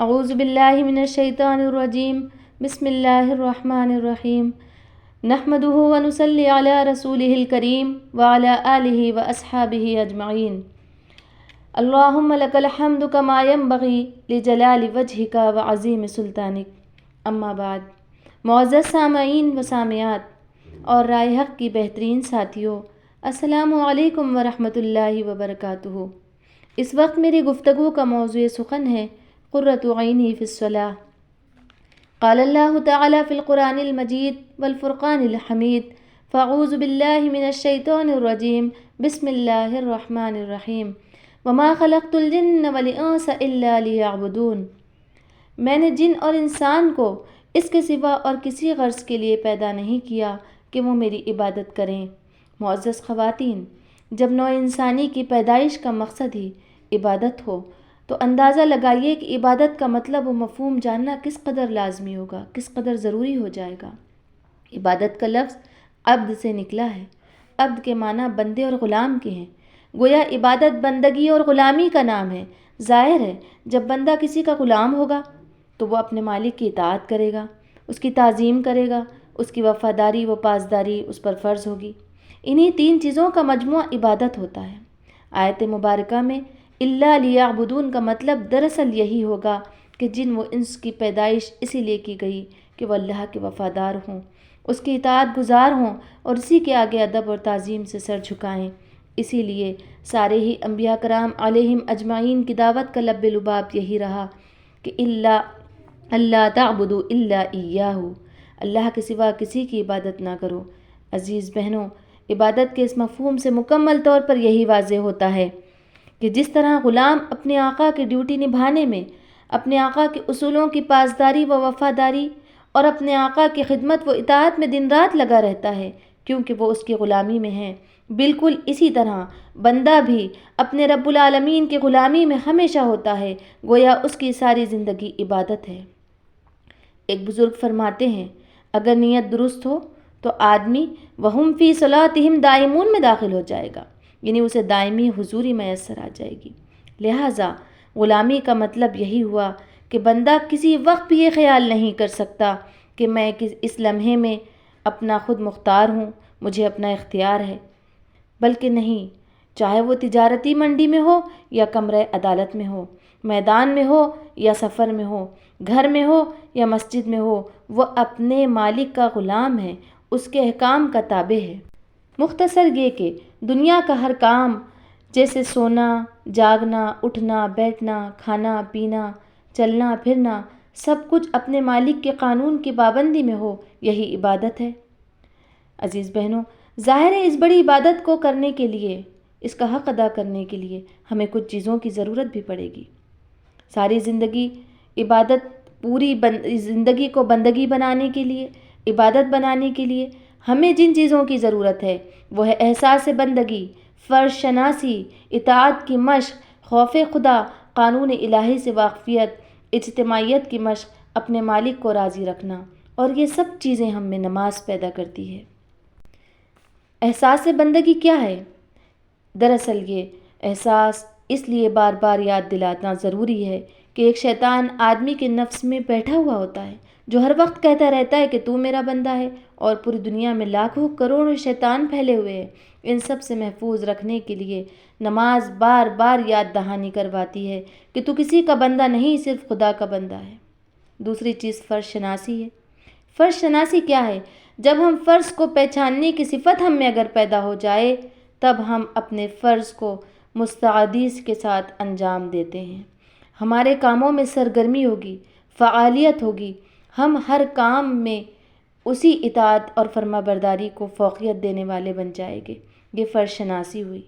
اعوذ باللہ من الشیطان الرجیم بسم اللہ الرحمن الرحیم نحمده ونصلی علی رسولہ الکریم وعلی آلہ واصحابہ اجمعین اللہم لک الحمد کما ینبغی لجلال وجہک وعظیم سلطانک اما بعد۔ معزز سامعین و سامعات اور رائے حق کی بہترین ساتھیوں، السلام علیکم ورحمۃ اللہ وبرکاتہ۔ اس وقت میری گفتگو کا موضوع سخن ہے قرۃ عینی فی الصلاۃ۔ قال اللہ تعالی فی القرآن المجید والفرقان الحمید، فاعوذ باللہ من الشیطان الرجیم، بسم اللہ الرحمن الرحیم، وما خلقت الجن والانس الا لیعبدون۔ میں نے جن اور انسان کو اس کے سوا اور کسی غرض کے لیے پیدا نہیں کیا کہ وہ میری عبادت کریں۔ معزز خواتین، جب نوع انسانی کی پیدائش کا مقصد ہی عبادت ہو تو اندازہ لگائیے کہ عبادت کا مطلب و مفہوم جاننا کس قدر لازمی ہوگا، کس قدر ضروری ہو جائے گا۔ عبادت کا لفظ عبد سے نکلا ہے۔ عبد کے معنی بندے اور غلام کے ہیں، گویا عبادت بندگی اور غلامی کا نام ہے۔ ظاہر ہے جب بندہ کسی کا غلام ہوگا تو وہ اپنے مالک کی اطاعت کرے گا، اس کی تعظیم کرے گا، اس کی وفاداری و پاسداری اس پر فرض ہوگی۔ انہی تین چیزوں کا مجموعہ عبادت ہوتا ہے۔ آیت مبارکہ میں الا لیعبدون کا مطلب دراصل یہی ہوگا کہ جن و انس کی پیدائش اسی لیے کی گئی کہ وہ اللہ کے وفادار ہوں، اس کی اطاعت گزار ہوں اور اسی کے آگے ادب اور تعظیم سے سر جھکائیں۔ اسی لیے سارے ہی انبیاء کرام علیہم اجمعین کی دعوت کا لب لباب یہی رہا کہ اللہ تعبدوا الا ایاہ، اللہ کے سوا کسی کی عبادت نہ کرو۔ عزیز بہنوں، عبادت کے اس مفہوم سے مکمل طور پر یہی واضح ہوتا ہے کہ جس طرح غلام اپنے آقا کی ڈیوٹی نبھانے میں اپنے آقا کے اصولوں کی پاسداری و وفاداری اور اپنے آقا کی خدمت و اطاعت میں دن رات لگا رہتا ہے کیونکہ وہ اس کی غلامی میں ہے، بالکل اسی طرح بندہ بھی اپنے رب العالمین کی غلامی میں ہمیشہ ہوتا ہے، گویا اس کی ساری زندگی عبادت ہے۔ ایک بزرگ فرماتے ہیں اگر نیت درست ہو تو آدمی وہم فی صلاتہم دائمون میں داخل ہو جائے گا، یعنی اسے دائمی حضوری میسر آ جائے گی۔ لہٰذا غلامی کا مطلب یہی ہوا کہ بندہ کسی وقت بھی یہ خیال نہیں کر سکتا کہ میں اس لمحے میں اپنا خود مختار ہوں، مجھے اپنا اختیار ہے، بلکہ نہیں، چاہے وہ تجارتی منڈی میں ہو یا کمرہ عدالت میں ہو، میدان میں ہو یا سفر میں ہو، گھر میں ہو یا مسجد میں ہو، وہ اپنے مالک کا غلام ہے، اس کے احکام کا تابع ہے۔ مختصر یہ کہ دنیا کا ہر کام، جیسے سونا، جاگنا، اٹھنا، بیٹھنا، کھانا پینا، چلنا پھرنا، سب کچھ اپنے مالک کے قانون کی پابندی میں ہو، یہی عبادت ہے۔ عزیز بہنوں، ظاہر ہے اس بڑی عبادت کو کرنے کے لیے، اس کا حق ادا کرنے کے لیے ہمیں کچھ چیزوں کی ضرورت بھی پڑے گی۔ ساری زندگی عبادت، پوری زندگی کو بندگی بنانے کے لیے، عبادت بنانے کے لیے ہمیں جن چیزوں کی ضرورت ہے وہ ہے احساس بندگی، فرض شناسی، اطاعت کی مشق، خوف خدا، قانون الہی سے واقفیت، اجتماعیت کی مشق، اپنے مالک کو راضی رکھنا، اور یہ سب چیزیں ہم میں نماز پیدا کرتی ہے۔ احساس بندگی کیا ہے؟ دراصل یہ احساس اس لیے بار بار یاد دلانا ضروری ہے کہ ایک شیطان آدمی کے نفس میں بیٹھا ہوا ہوتا ہے جو ہر وقت کہتا رہتا ہے کہ تو میرا بندہ ہے، اور پوری دنیا میں لاکھوں کروڑوں شیطان پھیلے ہوئے ہیں۔ ان سب سے محفوظ رکھنے کے لیے نماز بار بار یاد دہانی کرواتی ہے کہ تو کسی کا بندہ نہیں، صرف خدا کا بندہ ہے۔ دوسری چیز فرض شناسی ہے۔ فرض شناسی کیا ہے؟ جب ہم فرض کو پہچاننے کی صفت ہم میں اگر پیدا ہو جائے تب ہم اپنے فرض کو مستعدی کے ساتھ انجام دیتے ہیں، ہمارے کاموں میں سرگرمی ہوگی، فعالیت ہوگی، ہم ہر کام میں اسی اطاعت اور فرما برداری کو فوقیت دینے والے بن جائیں گے۔ یہ فرض شناسی ہوئی۔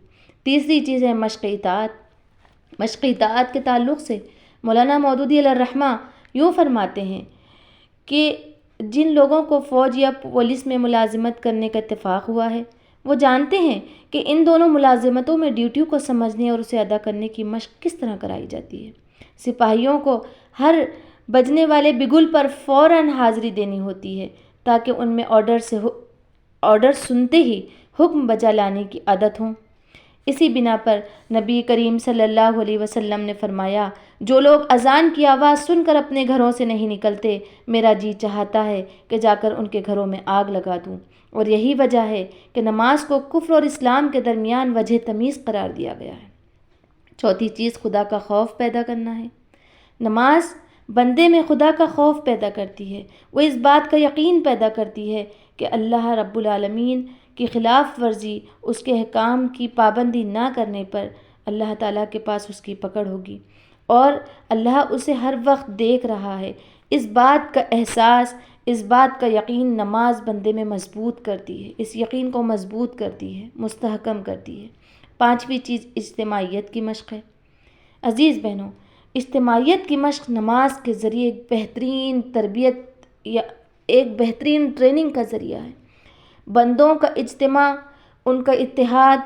تیسری چیز ہے مشق اطاعت۔ مشق اطاعت کے تعلق سے مولانا مودودی علیہ الرحمہ یوں فرماتے ہیں کہ جن لوگوں کو فوج یا پولیس میں ملازمت کرنے کا اتفاق ہوا ہے وہ جانتے ہیں کہ ان دونوں ملازمتوں میں ڈیوٹیوں کو سمجھنے اور اسے ادا کرنے کی مشق کس طرح کرائی جاتی ہے۔ سپاہیوں کو ہر بجنے والے بگل پر فوراً حاضری دینی ہوتی ہے تاکہ ان میں آرڈر سنتے ہی حکم بجا لانے کی عادت ہوں۔ اسی بنا پر نبی کریم صلی اللہ علیہ وسلم نے فرمایا، جو لوگ اذان کی آواز سن کر اپنے گھروں سے نہیں نکلتے، میرا جی چاہتا ہے کہ جا کر ان کے گھروں میں آگ لگا دوں۔ اور یہی وجہ ہے کہ نماز کو کفر اور اسلام کے درمیان وجہ تمیز قرار دیا گیا ہے۔ چوتھی چیز خدا کا خوف پیدا کرنا ہے۔ نماز بندے میں خدا کا خوف پیدا کرتی ہے، وہ اس بات کا یقین پیدا کرتی ہے کہ اللہ رب العالمین کی خلاف ورزی، اس کے احکام کی پابندی نہ کرنے پر اللہ تعالیٰ کے پاس اس کی پکڑ ہوگی، اور اللہ اسے ہر وقت دیکھ رہا ہے۔ اس بات کا احساس، اس بات کا یقین نماز بندے میں مضبوط کرتی ہے، اس یقین کو مضبوط کرتی ہے، مستحکم کرتی ہے۔ پانچویں چیز اجتماعیت کی مشق ہے۔ عزیز بہنوں، اجتماعیت کی مشق نماز کے ذریعے ایک بہترین تربیت یا ایک بہترین ٹریننگ کا ذریعہ ہے۔ بندوں کا اجتماع، ان کا اتحاد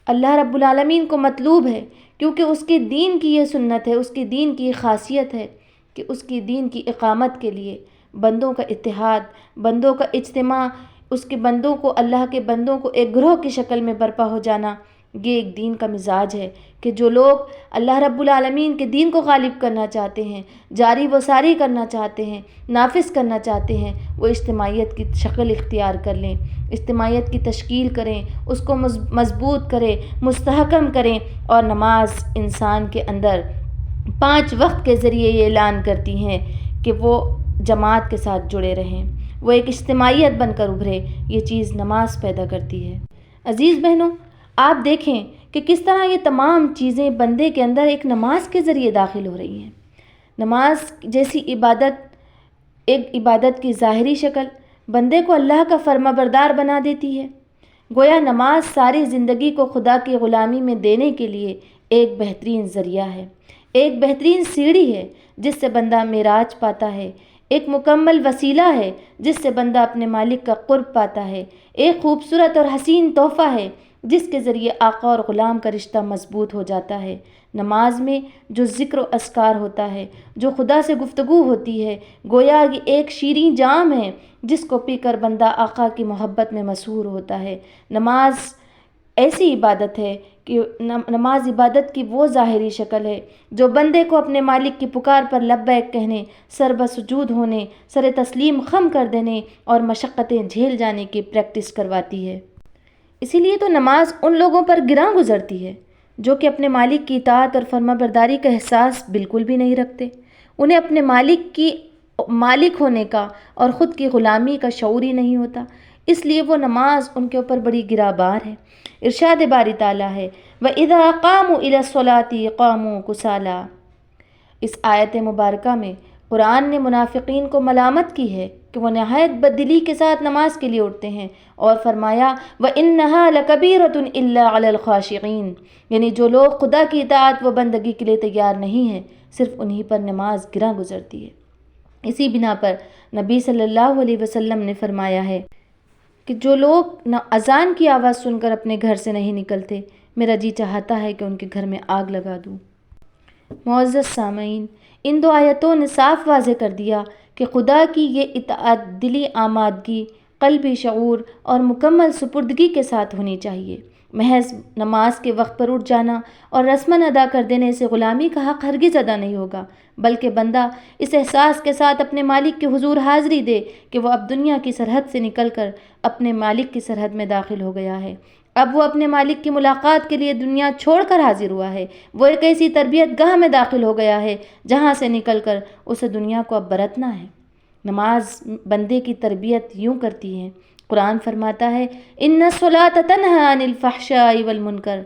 اللہ رب العالمین کو مطلوب ہے، کیونکہ اس کے دین کی یہ سنت ہے، اس کے دین کی خاصیت ہے کہ اس کی دین کی اقامت کے لیے بندوں کا اتحاد، بندوں کا اجتماع، اس کے بندوں کو، اللہ کے بندوں کو ایک گروہ کی شکل میں برپا ہو جانا، یہ ایک دین کا مزاج ہے کہ جو لوگ اللہ رب العالمین کے دین کو غالب کرنا چاہتے ہیں، جاری و ساری کرنا چاہتے ہیں، نافذ کرنا چاہتے ہیں، وہ اجتماعیت کی شکل اختیار کر لیں، اجتماعیت کی تشکیل کریں، اس کو مضبوط کریں، مستحکم کریں۔ اور نماز انسان کے اندر 5 وقت کے ذریعے یہ اعلان کرتی ہیں کہ وہ جماعت کے ساتھ جڑے رہیں، وہ ایک اجتماعیت بن کر ابھرے۔ یہ چیز نماز پیدا کرتی ہے۔ عزیز بہنوں، آپ دیکھیں کہ کس طرح یہ تمام چیزیں بندے کے اندر ایک نماز کے ذریعے داخل ہو رہی ہیں۔ نماز جیسی عبادت، ایک عبادت کی ظاہری شکل بندے کو اللہ کا فرما بردار بنا دیتی ہے۔ گویا نماز ساری زندگی کو خدا کی غلامی میں دینے کے لیے ایک بہترین ذریعہ ہے، ایک بہترین سیڑھی ہے جس سے بندہ معراج پاتا ہے، ایک مکمل وسیلہ ہے جس سے بندہ اپنے مالک کا قرب پاتا ہے، ایک خوبصورت اور حسین تحفہ ہے جس کے ذریعے آقا اور غلام کا رشتہ مضبوط ہو جاتا ہے۔ نماز میں جو ذکر و اذکار ہوتا ہے، جو خدا سے گفتگو ہوتی ہے، گویا یہ ایک شیریں جام ہے جس کو پی کر بندہ آقا کی محبت میں مسحور ہوتا ہے۔ نماز ایسی عبادت ہے کہ نماز عبادت کی وہ ظاہری شکل ہے جو بندے کو اپنے مالک کی پکار پر لبیک کہنے، سر بسجود ہونے، سر تسلیم خم کر دینے اور مشقتیں جھیل جانے کی پریکٹس کرواتی ہے۔ اسی لیے تو نماز ان لوگوں پر گراں گزرتی ہے جو کہ اپنے مالک کی اطاعت اور فرما برداری کا احساس بالکل بھی نہیں رکھتے۔ انہیں اپنے مالک ہونے کا اور خود کی غلامی کا شعور ہی نہیں ہوتا، اس لیے وہ نماز ان کے اوپر بڑی گراں بار ہے۔ ارشاد باری تعالیٰ ہے وَإِذَا قَامُوا إِلَى الصَّلَاةِ قَامُوا كُسَالَىٰ۔ اس آیت مبارکہ میں قرآن نے منافقین کو ملامت کی ہے کہ وہ نہایت بددلی کے ساتھ نماز کے لیے اٹھتے ہیں، اور فرمایا وَإِنَّهَا لَكَبِيرَةٌ إِلَّا عَلَى الْخَاشِعِينَ، یعنی جو لوگ خدا کی اطاعت و بندگی کے لیے تیار نہیں ہیں، صرف انہی پر نماز گراں گزرتی ہے۔ اسی بنا پر نبی صلی اللہ علیہ وسلم نے فرمایا ہے کہ جو لوگ اذان کی آواز سن کر اپنے گھر سے نہیں نکلتے، میرا جی چاہتا ہے کہ ان کے گھر میں آگ لگا دوں۔ معزز سامعین، ان 2 آیتوں نے صاف واضح کر دیا کہ خدا کی یہ اطاعت دلی آمادگی، قلبی شعور اور مکمل سپردگی کے ساتھ ہونی چاہیے۔ محض نماز کے وقت پر اٹھ جانا اور رسماً ادا کر دینے سے غلامی کا حق ہرگز ادا نہیں ہوگا، بلکہ بندہ اس احساس کے ساتھ اپنے مالک کے حضور حاضری دے کہ وہ اب دنیا کی سرحد سے نکل کر اپنے مالک کی سرحد میں داخل ہو گیا ہے۔ اب وہ اپنے مالک کی ملاقات کے لیے دنیا چھوڑ کر حاضر ہوا ہے، وہ ایک ایسی تربیت گاہ میں داخل ہو گیا ہے جہاں سے نکل کر اسے دنیا کو اب برتنا ہے۔ نماز بندے کی تربیت یوں کرتی ہے۔ قرآن فرماتا ہے اِنَّ الصَّلَاةَ تَنْهَىٰ عَنِ الْفَحْشَاءِ وَالْمُنکَرِ،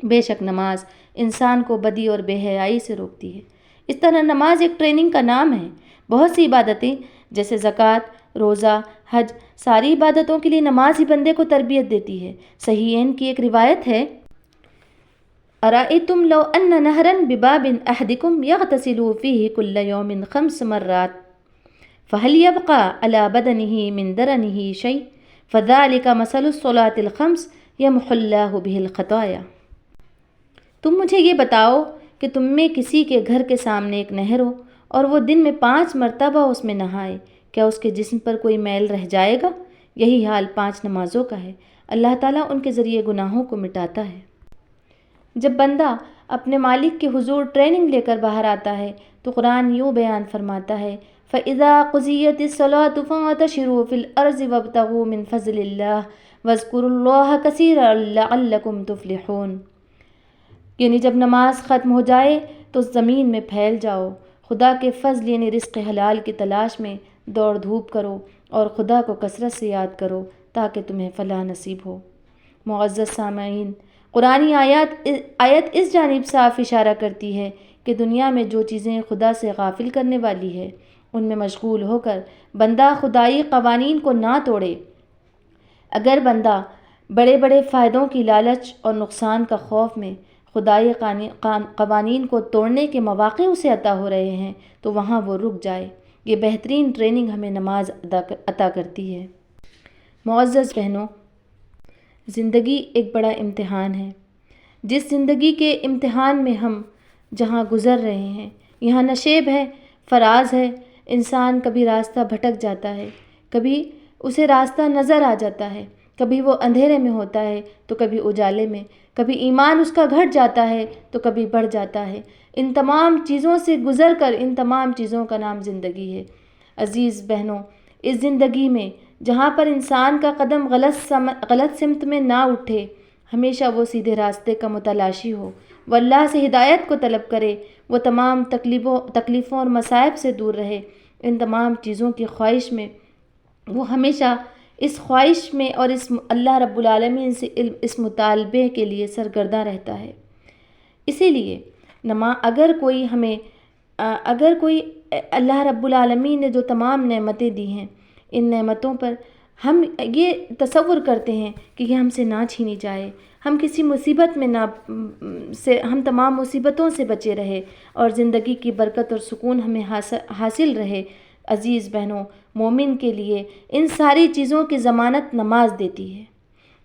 بے شک نماز انسان کو بدی اور بے حیائی سے روکتی ہے۔ اس طرح نماز ایک ٹریننگ کا نام ہے۔ بہت سی عبادتیں جیسے زکوٰۃ، روزہ، حج، ساری عبادتوں کے لیے نماز ہی بندے کو تربیت دیتی ہے۔ صحیحین کی ایک روایت ہے أَرَأَيْتُمْ لَوْ أَنَّ نَهْرًا بِبَابِ أَحَدِكُمْ يَغْتَسِلُ فِيهِ كُلَّ يَوْمٍ 5 مرات فَهَلْ يَبْقَىٰ عَلَىٰ بَدَنِهِ مِنْ دَرَنِهِ شَيْءٌ فَذَلِكَ مَثَلُ الصَّلَاةِ الْخَمْسِ يَمْحُو اللَّهُ بِهِ الْخَطَايَا۔ تم مجھے یہ بتاؤ کہ تم میں کسی کے گھر کے سامنے ایک نہر ہو اور وہ دن میں 5 مرتبہ اس میں نہائے، کیا اس کے جسم پر کوئی میل رہ جائے گا؟ یہی حال 5 نمازوں کا ہے۔ اللہ تعالیٰ ان کے ذریعے گناہوں کو مٹاتا ہے۔ جب بندہ اپنے مالک کے حضور ٹریننگ لے کر باہر آتا ہے تو قرآن یوں بیان فرماتا ہے فَإِذَا قُضِيَتِ الصَّلَاةُ فَانتَشِرُوا فِي الْأَرْضِ وَابْتَغُوا مِنْ فَضْلِ اللَّهِ وَاذْكُرُوا اللَّهَ كَثِيرًا لَعَلَّكُمْ تُفْلِحُونَ، یعنی جب نماز ختم ہو جائے تو زمین میں پھیل جاؤ، خدا کے فضل یعنی رزق حلال کی تلاش میں دوڑ دھوپ کرو اور خدا کو کثرت سے یاد کرو تاکہ تمہیں فلاح نصیب ہو۔ معزز سامعین، قرآنی آیت اس جانب صاف اشارہ کرتی ہے کہ دنیا میں جو چیزیں خدا سے غافل کرنے والی ہے ان میں مشغول ہو کر بندہ خدائی قوانین کو نہ توڑے۔ اگر بندہ بڑے بڑے فائدوں کی لالچ اور نقصان کا خوف میں خدائی قوانین کو توڑنے کے مواقع اسے عطا ہو رہے ہیں تو وہاں وہ رک جائے۔ یہ بہترین ٹریننگ ہمیں نماز عطا کرتی ہے۔ معزز بہنوں، زندگی ایک بڑا امتحان ہے۔ جس زندگی کے امتحان میں ہم جہاں گزر رہے ہیں یہاں نشیب ہے، فراز ہے۔ انسان کبھی راستہ بھٹک جاتا ہے، کبھی اسے راستہ نظر آ جاتا ہے، کبھی وہ اندھیرے میں ہوتا ہے تو کبھی اجالے میں، کبھی ایمان اس کا گھٹ جاتا ہے تو کبھی بڑھ جاتا ہے۔ ان تمام چیزوں سے گزر کر ان تمام چیزوں کا نام زندگی ہے۔ عزیز بہنوں، اس زندگی میں جہاں پر انسان کا قدم غلط سمت میں نہ اٹھے، ہمیشہ وہ سیدھے راستے کا متلاشی ہو، وہ اللہ سے ہدایت کو طلب کرے، وہ تمام تکلیفوں اور مصائب سے دور رہے، ان تمام چیزوں کی خواہش میں وہ ہمیشہ اس خواہش میں اور اس اللہ رب العالمین سے اس مطالبے کے لیے سرگرداں رہتا ہے۔ اسی لیے اگر کوئی اللہ رب العالمین نے جو تمام نعمتیں دی ہیں، ان نعمتوں پر ہم یہ تصور کرتے ہیں کہ یہ ہم سے نہ چھینی جائے، ہم کسی مصیبت میں ہم تمام مصیبتوں سے بچے رہے اور زندگی کی برکت اور سکون ہمیں حاصل رہے۔ عزیز بہنوں، مومن کے لیے ان ساری چیزوں کی ضمانت نماز دیتی ہے۔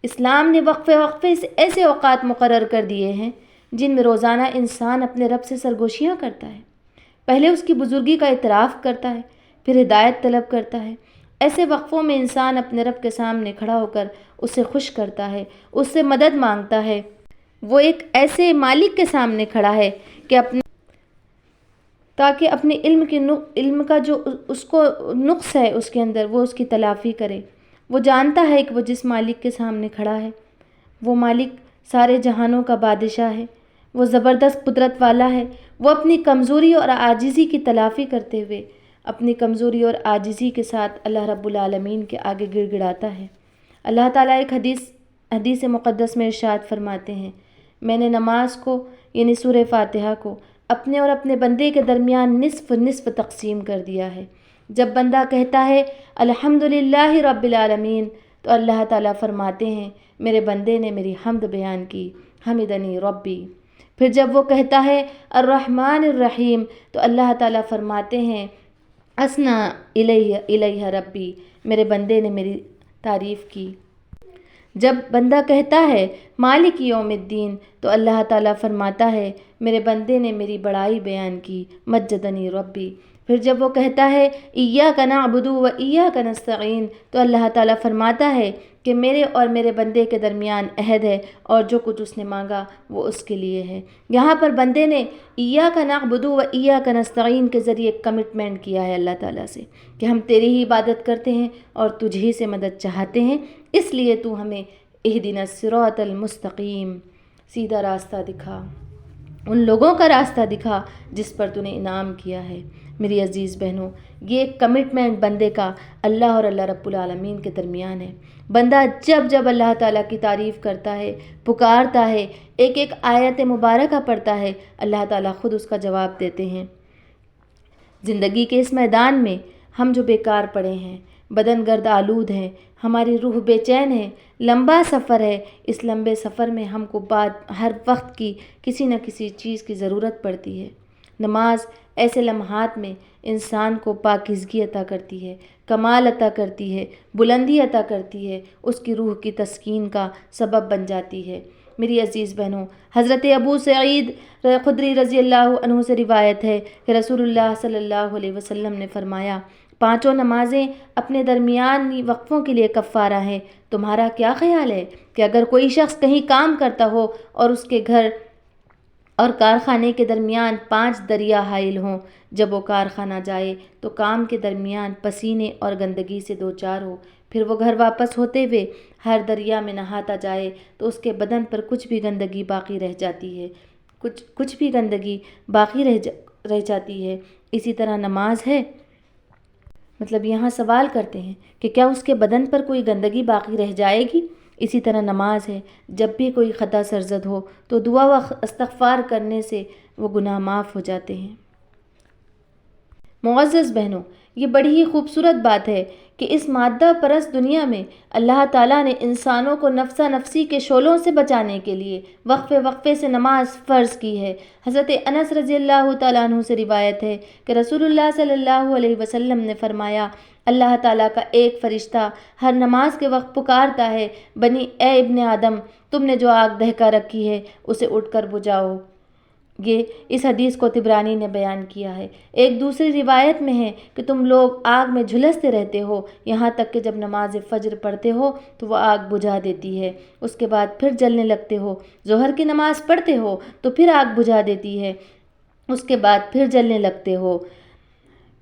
اسلام نے وقفے سے ایسے اوقات مقرر کر دیے ہیں جن میں روزانہ انسان اپنے رب سے سرگوشیاں کرتا ہے، پہلے اس کی بزرگی کا اعتراف کرتا ہے، پھر ہدایت طلب کرتا ہے۔ ایسے وقفوں میں انسان اپنے رب کے سامنے کھڑا ہو کر اسے خوش کرتا ہے، اس سے مدد مانگتا ہے۔ وہ ایک ایسے مالک کے سامنے کھڑا ہے کہ تاکہ اپنے علم کا جو اس کو نقص ہے اس کے اندر وہ اس کی تلافی کرے۔ وہ جانتا ہے کہ وہ جس مالک کے سامنے کھڑا ہے وہ مالک سارے جہانوں کا بادشاہ ہے، وہ زبردست قدرت والا ہے۔ وہ اپنی کمزوری اور عاجزی کی تلافی کرتے ہوئے اپنی کمزوری اور عاجزی کے ساتھ اللہ رب العالمین کے آگے گڑ گڑاتا ہے۔ اللہ تعالیٰ ایک حدیث مقدس میں ارشاد فرماتے ہیں، میں نے نماز کو یعنی سورہ فاتحہ کو اپنے اور اپنے بندے کے درمیان نصف نصف تقسیم کر دیا ہے۔ جب بندہ کہتا ہے الحمدللہ رب العالمین تو اللہ تعالیٰ فرماتے ہیں میرے بندے نے میری حمد بیان کی، حمدنی ربی۔ پھر جب وہ کہتا ہے الرحمن الرحیم تو اللہ تعالیٰ فرماتے ہیں اثنا الیہ ربی، میرے بندے نے میری تعریف کی۔ جب بندہ کہتا ہے مالک یوم الدین تو اللہ تعالیٰ فرماتا ہے میرے بندے نے میری بڑائی بیان کی، مجدنی ربی۔ پھر جب وہ کہتا ہے ایاک نعبد و ایاک نستعین تو اللہ تعالیٰ فرماتا ہے کہ میرے اور میرے بندے کے درمیان عہد ہے اور جو کچھ اس نے مانگا وہ اس کے لیے ہے۔ یہاں پر بندے نے ایاک نعبد و ایاک نستعین کے ذریعے کمٹمنٹ کیا ہے اللہ تعالیٰ سے کہ ہم تیری ہی عبادت کرتے ہیں اور تجھ ہی سے مدد چاہتے ہیں، اس لیے تو ہمیں اہدنا الصراط المستقیم، سیدھا راستہ دکھا، ان لوگوں کا راستہ دکھا جس پر تو نے انعام کیا ہے۔ میری عزیز بہنوں، یہ ایک کمٹمنٹ بندے کا اللہ اور اللہ رب العالمین کے درمیان ہے۔ بندہ جب اللہ تعالیٰ کی تعریف کرتا ہے، پکارتا ہے، ایک ایک آیت مبارکہ پڑھتا ہے، اللہ تعالیٰ خود اس کا جواب دیتے ہیں۔ زندگی کے اس میدان میں ہم جو بیکار پڑے ہیں، بدن گرد آلود ہیں، ہماری روح بے چین ہے، لمبا سفر ہے، اس لمبے سفر میں ہم کو ہر وقت کی کسی نہ کسی چیز کی ضرورت پڑتی ہے۔ نماز ایسے لمحات میں انسان کو پاکیزگی عطا کرتی ہے، کمال عطا کرتی ہے، بلندی عطا کرتی ہے، اس کی روح کی تسکین کا سبب بن جاتی ہے۔ میری عزیز بہنوں، حضرت ابو سعید خدری رضی اللہ عنہ سے روایت ہے کہ رسول اللہ صلی اللہ علیہ وسلم نے فرمایا 5 نمازیں اپنے درمیانی وقفوں کے لیے کفارہ ہیں۔ تمہارا کیا خیال ہے کہ اگر کوئی شخص کہیں کام کرتا ہو اور اس کے گھر اور کارخانے کے درمیان 5 دریا حائل ہوں، جب وہ کارخانہ جائے تو کام کے درمیان پسینے اور گندگی سے دوچار ہو، پھر وہ گھر واپس ہوتے ہوئے ہر دریا میں نہاتا جائے تو اس کے بدن پر کچھ بھی گندگی باقی رہ جاتی ہے، کچھ بھی گندگی باقی رہ جاتی ہے۔ اسی طرح نماز ہے، مطلب یہاں سوال کرتے ہیں کہ کیا اس کے بدن پر کوئی گندگی باقی رہ جائے گی؟ اسی طرح نماز ہے، جب بھی کوئی خطا سرزد ہو تو دعا و استغفار کرنے سے وہ گناہ معاف ہو جاتے ہیں۔ معزز بہنوں، یہ بڑی ہی خوبصورت بات ہے کہ اس مادہ پرست دنیا میں اللہ تعالیٰ نے انسانوں کو نفسا نفسی کے شعلوں سے بچانے کے لیے وقفے سے نماز فرض کی ہے۔ حضرت انس رضی اللہ تعالیٰ عنہ سے روایت ہے کہ رسول اللہ صلی اللہ علیہ وسلم نے فرمایا، اللہ تعالیٰ کا ایک فرشتہ ہر نماز کے وقت پکارتا ہے، اے ابن آدم، تم نے جو آگ دہکا رکھی ہے اسے اٹھ کر بجھاؤ۔ یہ اس حدیث کو طبرانی نے بیان کیا ہے۔ ایک دوسری روایت میں ہے کہ تم لوگ آگ میں جھلستے رہتے ہو یہاں تک کہ جب نماز فجر پڑھتے ہو تو وہ آگ بجھا دیتی ہے، اس کے بعد پھر جلنے لگتے ہو۔ ظہر کی نماز پڑھتے ہو تو پھر آگ بجھا دیتی ہے، اس کے بعد پھر جلنے لگتے ہو۔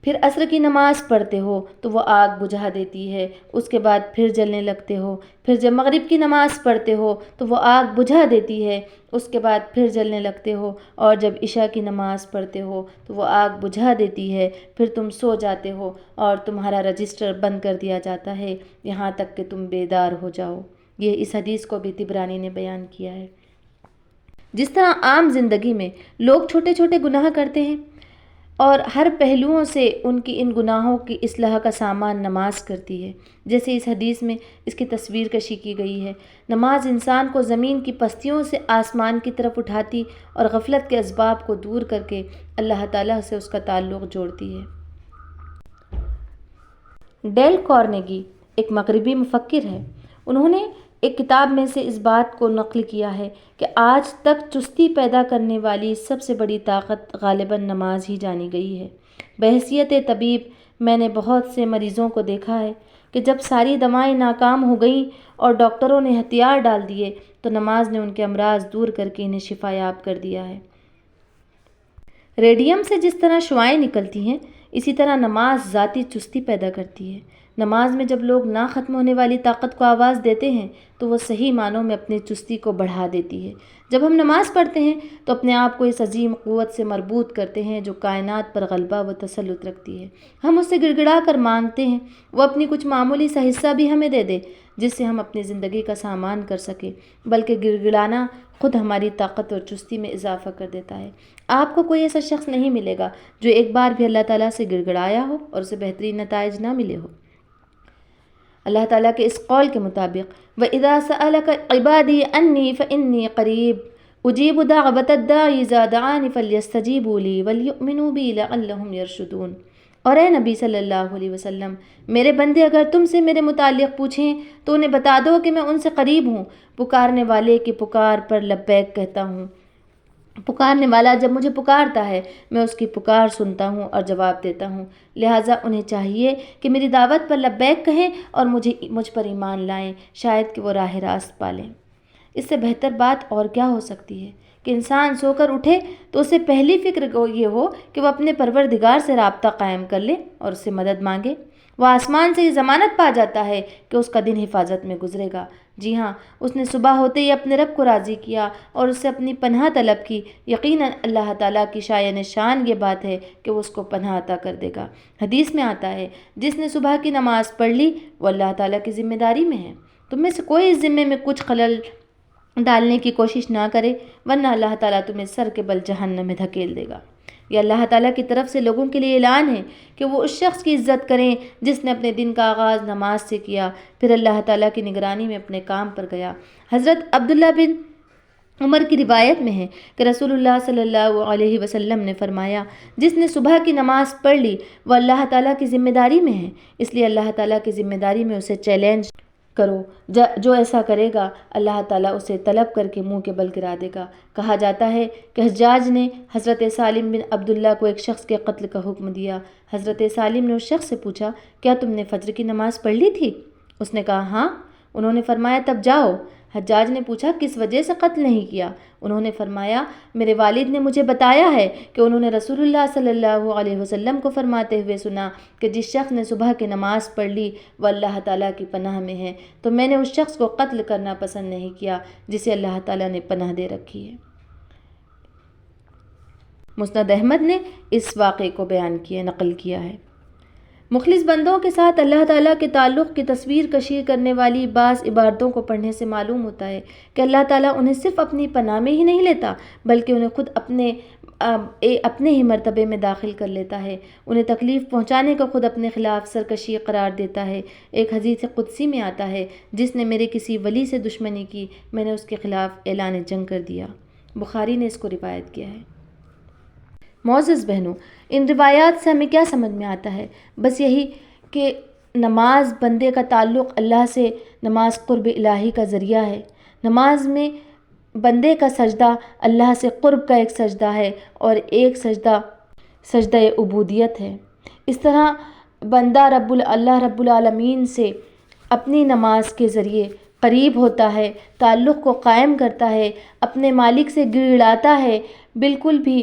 پھر عصر کی نماز پڑھتے ہو تو وہ آگ بجھا دیتی ہے، اس کے بعد پھر جلنے لگتے ہو۔ پھر جب مغرب کی نماز پڑھتے ہو تو وہ آگ بجھا دیتی ہے، اس کے بعد پھر جلنے لگتے ہو، اور جب عشاء کی نماز پڑھتے ہو تو وہ آگ بجھا دیتی ہے، پھر تم سو جاتے ہو اور تمہارا رجسٹر بند کر دیا جاتا ہے یہاں تک کہ تم بیدار ہو جاؤ۔ یہ اس حدیث کو بھی طبرانی نے بیان کیا ہے۔ جس طرح عام زندگی میں لوگ چھوٹے چھوٹے گناہ کرتے ہیں اور ہر پہلوؤں سے ان گناہوں کی اصلاح کا سامان نماز کرتی ہے، جیسے اس حدیث میں اس کی تصویر کشی کی گئی ہے۔ نماز انسان کو زمین کی پستیوں سے آسمان کی طرف اٹھاتی اور غفلت کے اسباب کو دور کر کے اللہ تعالیٰ سے اس کا تعلق جوڑتی ہے۔ ڈیل کارنیگی ایک مغربی مفکر ہے۔ انہوں نے ایک کتاب میں سے اس بات کو نقل کیا ہے کہ آج تک چستی پیدا کرنے والی سب سے بڑی طاقت غالباً نماز ہی جانی گئی ہے۔ بحیثیت طبیب میں نے بہت سے مریضوں کو دیکھا ہے کہ جب ساری دوائیں ناکام ہو گئیں اور ڈاکٹروں نے ہتھیار ڈال دیے تو نماز نے ان کے امراض دور کر کے انہیں شفا یاب کر دیا ہے۔ ریڈیم سے جس طرح شعاعیں نکلتی ہیں، اسی طرح نماز ذاتی چستی پیدا کرتی ہے۔ نماز میں جب لوگ نہ ختم ہونے والی طاقت کو آواز دیتے ہیں تو وہ صحیح معنوں میں اپنی چستی کو بڑھا دیتی ہے۔ جب ہم نماز پڑھتے ہیں تو اپنے آپ کو اس عظیم قوت سے مربوط کرتے ہیں جو کائنات پر غلبہ و تسلط رکھتی ہے۔ ہم اس سے گڑ گڑا کر مانگتے ہیں وہ اپنی کچھ معمولی سا حصہ بھی ہمیں دے دے جس سے ہم اپنی زندگی کا سامان کر سکیں، بلکہ گڑ گڑانا خود ہماری طاقت اور چستی میں اضافہ کر دیتا ہے۔ آپ کو کوئی ایسا شخص نہیں ملے گا جو ایک بار بھی اللہ تعالیٰ سے گڑ گڑایا ہو اور اسے بہترین نتائج نہ ملے ہو۔ اللہ تعالیٰ کے اس قول کے مطابق وَإِذَا سَأَلَكَ عِبَادِي عَنِّي فَإِنِّي قَرِيبٌ أُجِيبُ دَعْوَةَ الدَّاعِ إِذَا دَعَانِ فَلْيَسْتَجِيبُوا لِي وَلْيُؤْمِنُوا بِي لَعَلَّهُمْ يَرْشُدُونَ۔ اور اے نبی صلی اللہ علیہ وسلم، میرے بندے اگر تم سے میرے متعلق پوچھیں تو انہیں بتا دو کہ میں ان سے قریب ہوں، پکارنے والے کی پکار پر لبیک کہتا ہوں۔ پکارنے والا جب مجھے پکارتا ہے میں اس کی پکار سنتا ہوں اور جواب دیتا ہوں، لہٰذا انہیں چاہیے کہ میری دعوت پر لبیک کہیں اور مجھ پر ایمان لائیں، شاید کہ وہ راہ راست پالیں۔ اس سے بہتر بات اور کیا ہو سکتی ہے کہ انسان سو کر اٹھے تو اسے پہلی فکر یہ ہو کہ وہ اپنے پروردگار سے رابطہ قائم کر لے اور اس سے مدد مانگے۔ وہ آسمان سے یہ ضمانت پا جاتا ہے کہ اس کا دن حفاظت میں گزرے گا۔ جی ہاں، اس نے صبح ہوتے ہی اپنے رب کو راضی کیا اور اس سے اپنی پناہ طلب کی، یقیناً اللہ تعالیٰ کی شایان شان یہ بات ہے کہ وہ اس کو پناہ عطا کر دے گا۔ حدیث میں آتا ہے، جس نے صبح کی نماز پڑھ لی وہ اللہ تعالیٰ کی ذمہ داری میں ہے۔ تم میں سے کوئی اس ذمے میں کچھ خلل ڈالنے کی کوشش نہ کرے، ورنہ اللہ تعالیٰ تمہیں سر کے بل جہنم میں دھکیل دے گا۔ یہ اللہ تعالیٰ کی طرف سے لوگوں کے لیے اعلان ہے کہ وہ اس شخص کی عزت کریں جس نے اپنے دن کا آغاز نماز سے کیا، پھر اللہ تعالیٰ کی نگرانی میں اپنے کام پر گیا۔ حضرت عبداللہ بن عمر کی روایت میں ہے کہ رسول اللہ صلی اللہ علیہ وسلم نے فرمایا، جس نے صبح کی نماز پڑھ لی وہ اللہ تعالیٰ کی ذمہ داری میں ہے، اس لیے اللہ تعالیٰ کی ذمہ داری میں اسے چیلنج کرو، جو ایسا کرے گا اللہ تعالیٰ اسے طلب کر کے منہ کے بل گرا دے گا۔ کہا جاتا ہے کہ حجاج نے حضرت سالم بن عبداللہ کو ایک شخص کے قتل کا حکم دیا۔ حضرت سالم نے اس شخص سے پوچھا، کیا تم نے فجر کی نماز پڑھ لی تھی؟ اس نے کہا ہاں۔ انہوں نے فرمایا تب جاؤ۔ حجاج نے پوچھا کس وجہ سے قتل نہیں کیا؟ انہوں نے فرمایا میرے والد نے مجھے بتایا ہے کہ انہوں نے رسول اللہ صلی اللہ علیہ وسلم کو فرماتے ہوئے سنا کہ جس شخص نے صبح کی نماز پڑھ لی وہ اللہ تعالیٰ کی پناہ میں ہے، تو میں نے اس شخص کو قتل کرنا پسند نہیں کیا جسے اللہ تعالیٰ نے پناہ دے رکھی ہے۔ مسند احمد نے اس واقعے کو نقل کیا ہے۔ مخلص بندوں کے ساتھ اللہ تعالیٰ کے تعلق کی تصویر کشی کرنے والی بعض عبارتوں کو پڑھنے سے معلوم ہوتا ہے کہ اللہ تعالیٰ انہیں صرف اپنی پناہ میں ہی نہیں لیتا بلکہ انہیں خود اپنے ہی مرتبے میں داخل کر لیتا ہے، انہیں تکلیف پہنچانے کا خود اپنے خلاف سرکشی قرار دیتا ہے۔ ایک حدیث قدسی میں آتا ہے، جس نے میرے کسی ولی سے دشمنی کی میں نے اس کے خلاف اعلان جنگ کر دیا۔ بخاری نے اس کو روایت کیا ہے۔ معزز بہنوں، ان روایات سے ہمیں کیا سمجھ میں آتا ہے؟ بس یہی کہ نماز بندے کا تعلق اللہ سے، نماز قرب الہی کا ذریعہ ہے۔ نماز میں بندے کا سجدہ اللہ سے قرب کا ایک سجدہ ہے اور ایک سجدہ عبودیت ہے۔ اس طرح بندہ اللہ رب العالمین سے اپنی نماز کے ذریعے قریب ہوتا ہے، تعلق کو قائم کرتا ہے، اپنے مالک سے گڑ گڑاتا ہے۔ بالکل بھی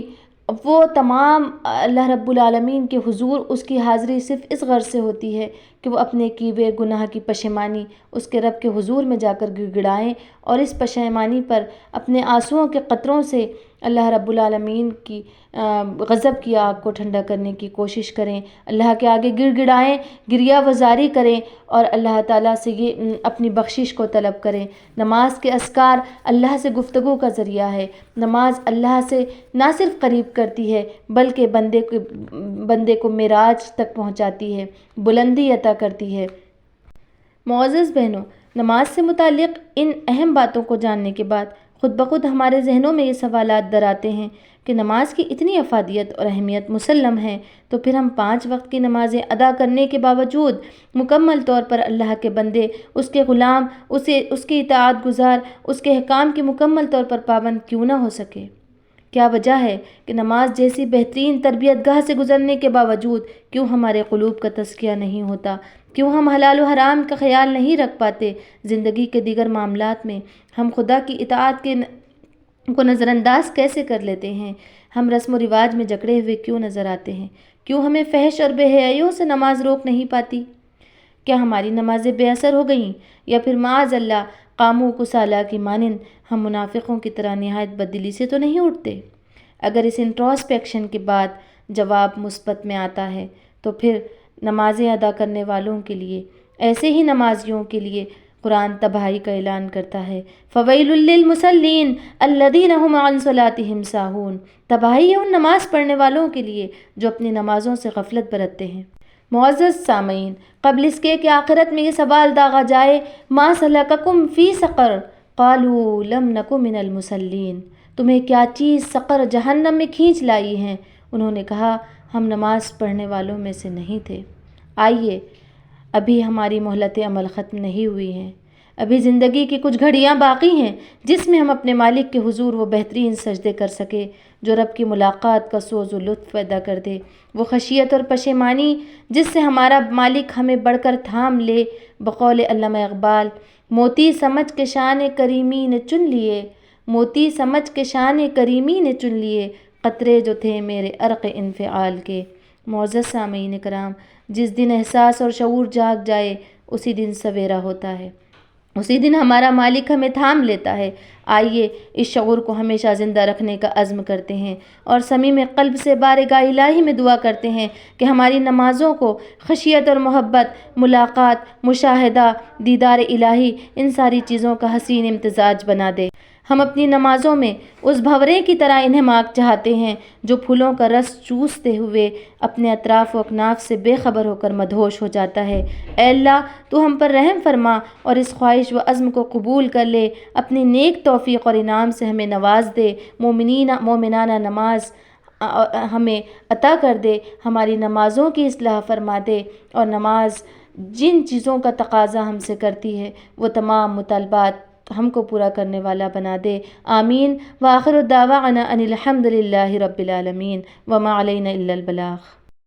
وہ تمام اللہ رب العالمین کے حضور اس کی حاضری صرف اس غرض سے ہوتی ہے کہ وہ اپنے کیے ہوئے گناہ کی پشیمانی اس کے رب کے حضور میں جا کر گڑ گڑائیں اور اس پشیمانی پر اپنے آنسوؤں کے قطروں سے اللہ رب العالمین کی غضب کی آگ کو ٹھنڈا کرنے کی کوشش کریں، اللہ کے آگے گڑ گڑائیں، گریہ وزاری کریں اور اللہ تعالیٰ سے یہ اپنی بخشش کو طلب کریں۔ نماز کے اذکار اللہ سے گفتگو کا ذریعہ ہے۔ نماز اللہ سے نہ صرف قریب کرتی ہے بلکہ بندے کو معراج تک پہنچاتی ہے، بلندی عطا کرتی ہے۔ معزز بہنوں، نماز سے متعلق ان اہم باتوں کو جاننے کے بعد خود بخود ہمارے ذہنوں میں یہ سوالات در آتے ہیں کہ نماز کی اتنی افادیت اور اہمیت مسلم ہے، تو پھر ہم 5 وقت کی نمازیں ادا کرنے کے باوجود مکمل طور پر اللہ کے بندے، اس کے غلام، اس کی اطاعت گزار، اس کے احکام کی مکمل طور پر پابند کیوں نہ ہو سکے؟ کیا وجہ ہے کہ نماز جیسی بہترین تربیت گاہ سے گزرنے کے باوجود کیوں ہمارے قلوب کا تزکیہ نہیں ہوتا؟ کیوں ہم حلال و حرام کا خیال نہیں رکھ پاتے؟ زندگی کے دیگر معاملات میں ہم خدا کی اطاعت کو نظر انداز کیسے کر لیتے ہیں؟ ہم رسم و رواج میں جکڑے ہوئے کیوں نظر آتے ہیں؟ کیوں ہمیں فحش اور بے حیائیوں سے نماز روک نہیں پاتی؟ کیا ہماری نمازیں بے اثر ہو گئیں، یا پھر معاذ اللہ قاموا کسالی کی مانند ہم منافقوں کی طرح نہایت بددلی سے تو نہیں اٹھتے؟ اگر اس انٹروسپیکشن کے بعد جواب مثبت میں آتا ہے تو پھر نمازیں ادا کرنے والوں کے لیے، ایسے ہی نمازیوں کے لیے قرآن تباہی کا اعلان کرتا ہے، فَوَيْلٌ لِّلْمُصَلِّينَ الَّذِينَ هُمْ عَنْ صَلَاتِهِمْ سَاهُونَ۔ تباہی ہے ان نماز پڑھنے والوں کے لیے جو اپنی نمازوں سے غفلت برتتے ہیں۔ معزز سامعین، قبل اس کے کہ آخرت میں یہ سوال داغا جائے، مَا سَلَكَكُمْ فِي سَقَرَ قَالُوا لَمْ نَكُ مِنَ الْمُصَلِّينَ۔ تمہیں کیا چیز سقر جہنم میں کھینچ لائی ہیں؟ انہوں نے کہا ہم نماز پڑھنے والوں میں سے نہیں تھے۔ آئیے، ابھی ہماری مہلت عمل ختم نہیں ہوئی ہے، ابھی زندگی کی کچھ گھڑیاں باقی ہیں جس میں ہم اپنے مالک کے حضور وہ بہترین سجدے کر سکے جو رب کی ملاقات کا سوز و لطف پیدا کر دے، وہ خشیت اور پشیمانی جس سے ہمارا مالک ہمیں بڑھ کر تھام لے۔ بقول علامہ اقبال، موتی سمجھ کے شان کریمی نے چن لیے، موتی سمجھ کے شان کریمی نے چن لیے، قطرے جو تھے میرے عرق انفعال کے۔ معزز سامعین کرام، جس دن احساس اور شعور جاگ جائے اسی دن سویرا ہوتا ہے، اسی دن ہمارا مالک ہمیں تھام لیتا ہے۔ آئیے اس شعور کو ہمیشہ زندہ رکھنے کا عزم کرتے ہیں اور صمیم قلب سے بارگاہ الہی میں دعا کرتے ہیں کہ ہماری نمازوں کو خشیت اور محبت، ملاقات، مشاہدہ، دیدار الہی، ان ساری چیزوں کا حسین امتزاج بنا دے۔ ہم اپنی نمازوں میں اس بھنورے کی طرح انہماک چاہتے ہیں جو پھولوں کا رس چوستے ہوئے اپنے اطراف و اکناف سے بے خبر ہو کر مدہوش ہو جاتا ہے۔ اے اللہ، تو ہم پر رحم فرما اور اس خواہش و عزم کو قبول کر لے، اپنی نیک توفیق اور انعام سے ہمیں نواز دے، مومنانہ نماز ہمیں عطا کر دے، ہماری نمازوں کی اصلاح فرما دے اور نماز جن چیزوں کا تقاضا ہم سے کرتی ہے وہ تمام مطالبات ہم کو پورا کرنے والا بنا دے۔ آمین۔ وآخر دعوانا ان الحمد للہ رب العالمین وما علینا الا البلاغ۔